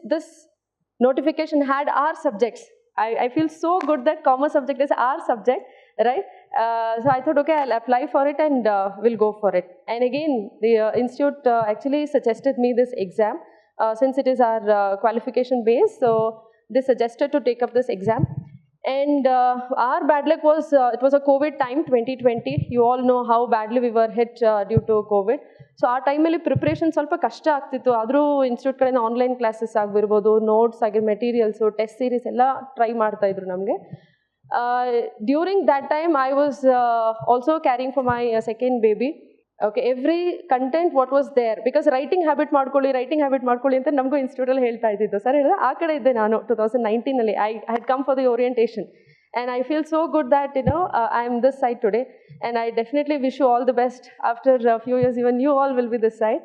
this notification had our subjects. I feel so good that commerce subject is our subject, right? So I thought, okay, I'll apply for it and we'll go for it. And again, the institute actually suggested me this exam since it is our qualification base. So they suggested to take up this exam. And our bad luck was, it was a COVID time, 2020. You all know how badly we were hit due to COVID. So ಆ ಟೈಮಲ್ಲಿ preparation ಸ್ವಲ್ಪ ಕಷ್ಟ ಆಗ್ತಿತ್ತು. ಆದರೂ institute ಕಡೆಯಿಂದ online classes ಆಗಿರ್ಬೋದು, notes ಆಗಿ materials, test series ಎಲ್ಲ ಟ್ರೈ ಮಾಡ್ತಾಯಿದ್ರು ನಮಗೆ. During that time I was also carrying for my second baby. Okay, every content what was there, because writing habit ಮಾಡ್ಕೊಳ್ಳಿ ಅಂತ ನಮಗೂ ಇನ್ಸ್ಟಿಟ್ಯೂಟಲ್ಲಿ ಹೇಳ್ತಾ ಇದ್ದಿದ್ದು. ಸರ್ ಹೇಳಿದ್ರೆ ಆ ಕಡೆ ಇದ್ದೆ ನಾನು 2019 I had come for the orientation. And I feel so good that, I am this side today. And I definitely wish you all the best. After a few years, even you all will be this side.